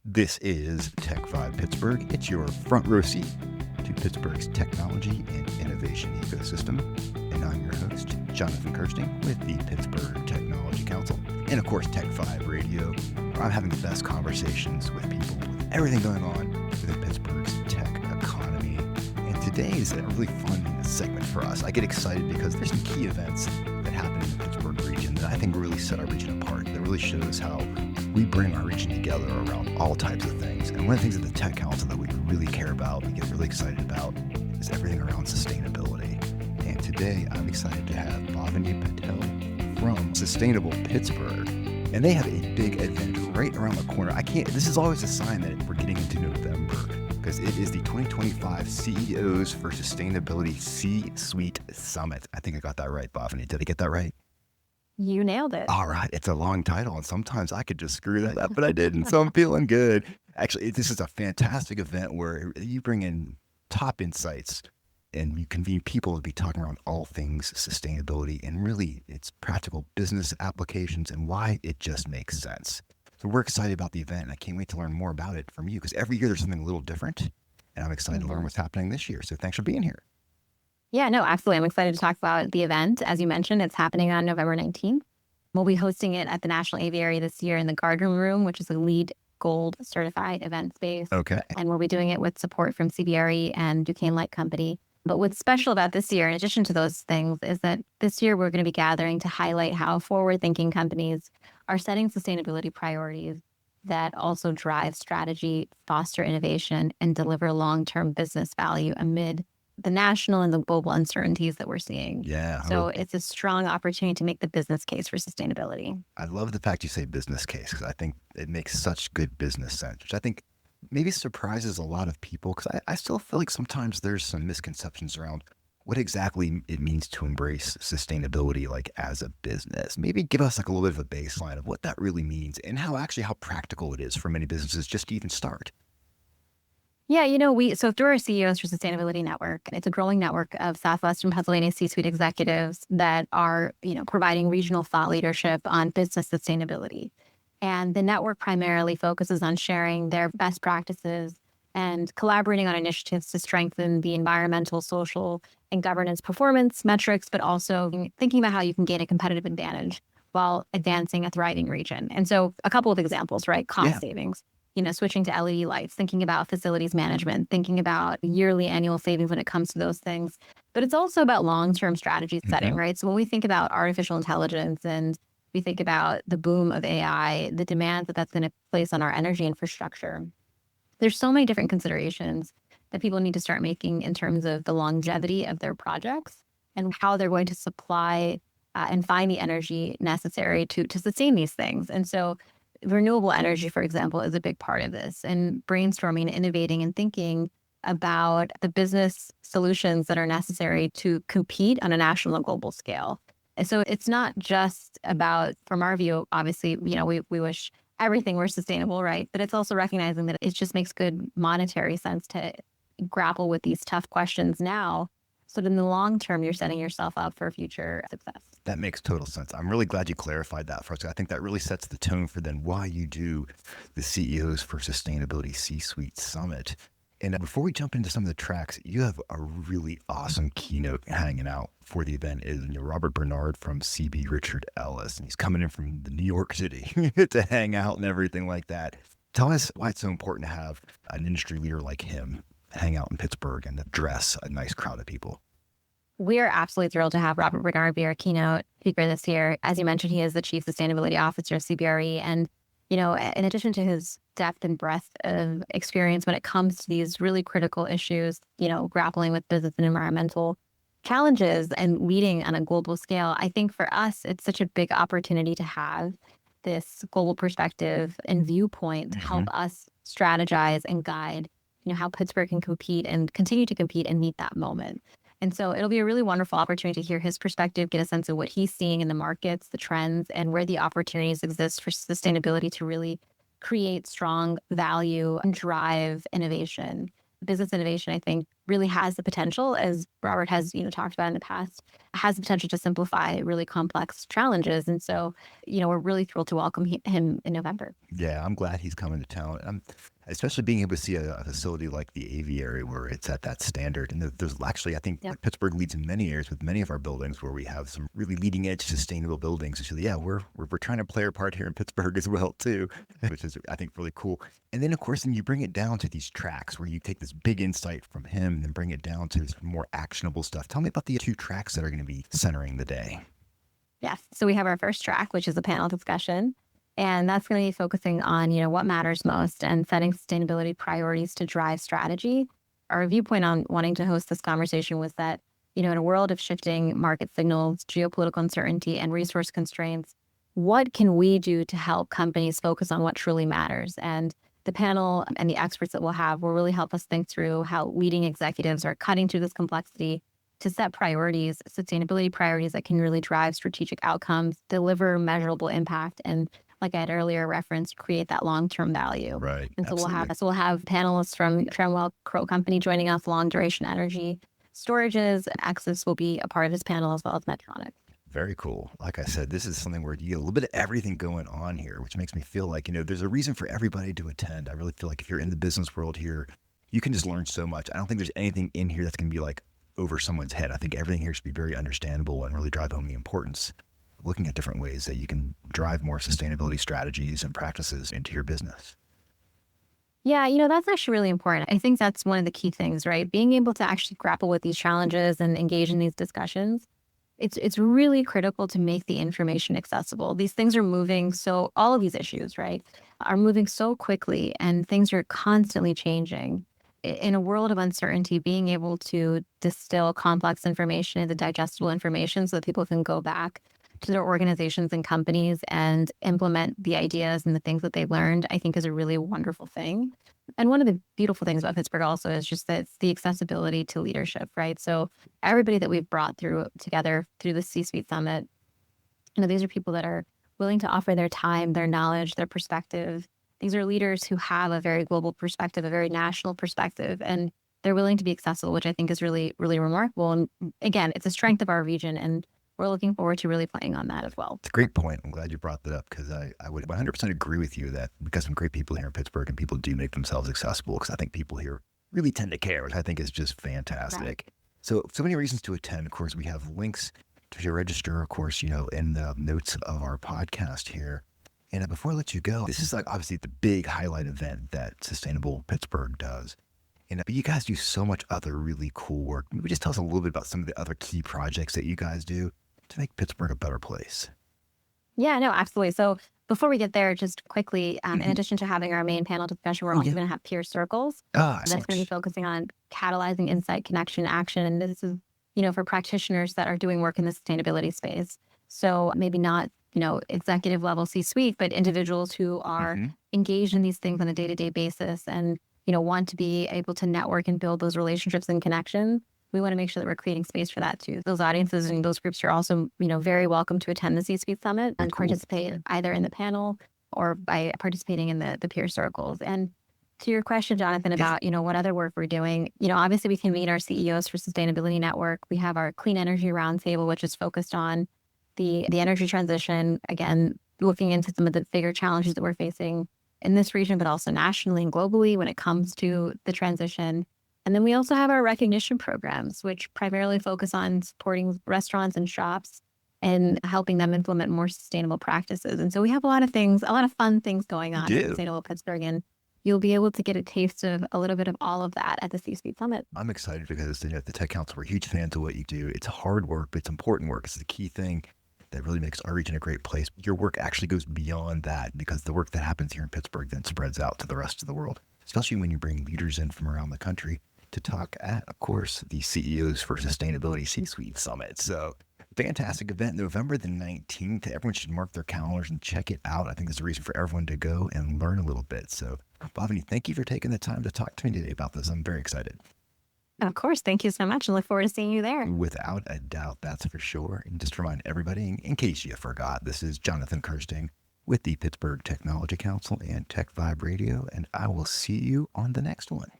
This is TechVibe Pittsburgh. It's your front row seat to Pittsburgh's technology and innovation ecosystem. And I'm your host, Jonathan Kirsting with the Pittsburgh Technology Council. And of course, TechVibe Radio, where I'm having the best conversations with people with everything going on within Pittsburgh's tech economy. And today is a really fun segment for us. I get excited because there's some key events that happen in the Pittsburgh region that I think really set our region apart. That really shows how we bring our region together around all types of things. And one of the things at the Tech Council that we really care about, we get really excited about, is everything around sustainability. And today I'm excited to have Bhavani Patel from Sustainable Pittsburgh. And they have a big event right around the corner. This is always a sign that we're getting into November, because it is the 2025 CEOs for Sustainability C-Suite Summit. I think I got that right, Bhavani. Did I get that right? You nailed it. All right. It's a long title, and sometimes I could just screw that up, but I didn't. So I'm feeling good. Actually, this is a fantastic event where you bring in top insights and you convene people to be talking around all things sustainability and really its practical business applications and why it just makes sense. So we're excited about the event, and I can't wait to learn more about it from you, because every year there's something a little different, and I'm excited to learn what's happening this year. So thanks for being here. Yeah, no, absolutely. I'm excited to talk about the event. As you mentioned, it's happening on November 19th. We'll be hosting it at the National Aviary this year in the Gardner Room, which is a LEED Gold certified event space. Okay. And we'll be doing it with support from CBRE and Duquesne Light Company. But what's special about this year, in addition to those things, is that this year we're going to be gathering to highlight how forward-thinking companies are setting sustainability priorities that also drive strategy, foster innovation, and deliver long-term business value amid the national and the global uncertainties that we're seeing. Yeah. So it's a strong opportunity to make the business case for sustainability. I love the fact you say business case, because I think it makes such good business sense, which I think maybe surprises a lot of people, because I still feel like sometimes there's some misconceptions around what exactly it means to embrace sustainability, like as a business. Maybe give us like a little bit of a baseline of what that really means and how practical it is for many businesses just to even start. Yeah, so through our CEOs for Sustainability Network, it's a growing network of Southwestern Pennsylvania C-suite executives that are, providing regional thought leadership on business sustainability. And the network primarily focuses on sharing their best practices and collaborating on initiatives to strengthen the environmental, social, and governance performance metrics, but also thinking about how you can gain a competitive advantage while advancing a thriving region. And so a couple of examples, right? Cost savings. Switching to LED lights, thinking about facilities management, thinking about yearly annual savings when it comes to those things. But it's also about long-term strategy setting, right? So when we think about artificial intelligence and we think about the boom of AI, the demands that that's going to place on our energy infrastructure, there's so many different considerations that people need to start making in terms of the longevity of their projects and how they're going to supply and find the energy necessary to sustain these things. And so renewable energy, for example, is a big part of this, and brainstorming, innovating, and thinking about the business solutions that are necessary to compete on a national and global scale. And so it's not just about, from our view, obviously, we wish everything were sustainable, right? But it's also recognizing that it just makes good monetary sense to grapple with these tough questions now, so that in the long term, you're setting yourself up for future success. That makes total sense. I'm really glad you clarified that for us. I think that really sets the tone for then why you do the CEOs for Sustainability C-Suite Summit. And before we jump into some of the tracks, you have a really awesome keynote hanging out for the event. Is Robert Bernard from CB Richard Ellis, and he's coming in from the New York City to hang out and everything like that. Tell us why it's so important to have an industry leader like him hang out in Pittsburgh and address a nice crowd of people. We are absolutely thrilled to have Robert Bernard be our keynote speaker this year. As you mentioned, he is the Chief Sustainability Officer of CBRE. And, in addition to his depth and breadth of experience when it comes to these really critical issues, grappling with business and environmental challenges and leading on a global scale, I think for us, it's such a big opportunity to have this global perspective and viewpoint to help us strategize and guide, how Pittsburgh can compete and continue to compete and meet that moment. And so it'll be a really wonderful opportunity to hear his perspective, get a sense of what he's seeing in the markets, the trends, and where the opportunities exist for sustainability to really create strong value and drive innovation. Business innovation, I think, really has the potential, as Robert has, talked about in the past, has the potential to simplify really complex challenges. And so, we're really thrilled to welcome him in November. Yeah, I'm glad he's coming to town. Especially being able to see a facility like the aviary where it's at that standard. And there's actually, I think Yep. Pittsburgh leads in many areas with many of our buildings where we have some really leading edge sustainable buildings. So yeah, we're trying to play our part here in Pittsburgh as well too, which is I think really cool. And then of course, then you bring it down to these tracks where you take this big insight from him and bring it down to some more actionable stuff. Tell me about the 2 tracks that are going to be centering the day. Yes. So we have our first track, which is a panel discussion. And that's going to be focusing on, what matters most and setting sustainability priorities to drive strategy. Our viewpoint on wanting to host this conversation was that, in a world of shifting market signals, geopolitical uncertainty, and resource constraints, what can we do to help companies focus on what truly matters? And the panel and the experts that we'll have will really help us think through how leading executives are cutting through this complexity to set priorities, sustainability priorities that can really drive strategic outcomes, deliver measurable impact, and like I had earlier referenced, create that long-term value. Right. And so Absolutely. we'll have panelists from Tremwell Crow Company joining us, long duration energy storages. Axis will be a part of this panel as well as Medtronic. Very cool. Like I said, this is something where you get a little bit of everything going on here, which makes me feel like, there's a reason for everybody to attend. I really feel like if you're in the business world here, you can just learn so much. I don't think there's anything in here that's going to be like over someone's head. I think everything here should be very understandable and really drive home the importance of looking at different ways that you can drive more sustainability strategies and practices into your business. Yeah, that's actually really important. I think that's one of the key things, right? Being able to actually grapple with these challenges and engage in these discussions. It's really critical to make the information accessible. These things are moving, so all of these issues, right, are moving so quickly and things are constantly changing. In a world of uncertainty, being able to distill complex information into digestible information so that people can go back to their organizations and companies and implement the ideas and the things that they've learned, I think is a really wonderful thing. And one of the beautiful things about Pittsburgh also is just that it's the accessibility to leadership, right? So everybody that we've brought together through the C-suite summit, these are people that are willing to offer their time, their knowledge, their perspective. These are leaders who have a very global perspective, a very national perspective, and they're willing to be accessible, which I think is really, really remarkable. And again, it's a strength of our region, and we're looking forward to really playing on that as well. It's a great point. I'm glad you brought that up because I would 100% agree with you that we've got some great people here in Pittsburgh and people do make themselves accessible because I think people here really tend to care, which I think is just fantastic. Right. So many reasons to attend. Of course, we have links to register, of course, in the notes of our podcast here. And before I let you go, this is like obviously the big highlight event that Sustainable Pittsburgh does. But you guys do so much other really cool work. Maybe just tell us a little bit about some of the other key projects that you guys do to make Pittsburgh a better place. Yeah, no, absolutely. So before we get there, just quickly, in addition to having our main panel discussion, we're also going to have peer circles. That's going to be focusing on catalyzing insight, connection, action. And this is, for practitioners that are doing work in the sustainability space. So maybe not, executive level C-suite, but individuals who are engaged in these things on a day-to-day basis and, want to be able to network and build those relationships and connections. We want to make sure that we're creating space for that too. Those audiences and those groups are also, very welcome to attend the C-suite summit and participate either in the panel or by participating in the peer circles. And to your question, Jonathan, about, what other work we're doing, obviously we convene our CEOs for Sustainability Network. We have our Clean Energy Roundtable, which is focused on the energy transition, again, looking into some of the bigger challenges that we're facing in this region, but also nationally and globally when it comes to the transition. And then we also have our recognition programs, which primarily focus on supporting restaurants and shops and helping them implement more sustainable practices. And so we have a lot of fun things going on at Sustainable Pittsburgh. And you'll be able to get a taste of a little bit of all of that at the C-suite summit. I'm excited because at the Tech Council, we're huge fans of what you do. It's hard work, but it's important work. It's the key thing that really makes our region a great place. Your work actually goes beyond that because the work that happens here in Pittsburgh then spreads out to the rest of the world, especially when you bring leaders in from around the country to talk at, of course, the CEOs for Sustainability C-Suite Summit. So fantastic event, November the 19th. Everyone should mark their calendars and check it out. I think there's a reason for everyone to go and learn a little bit. So Bhavani, thank you for taking the time to talk to me today about this. I'm very excited. Of course. Thank you so much. I look forward to seeing you there. Without a doubt, that's for sure. And just to remind everybody, in case you forgot, this is Jonathan Kirsting with the Pittsburgh Technology Council and TechVibe Radio, and I will see you on the next one.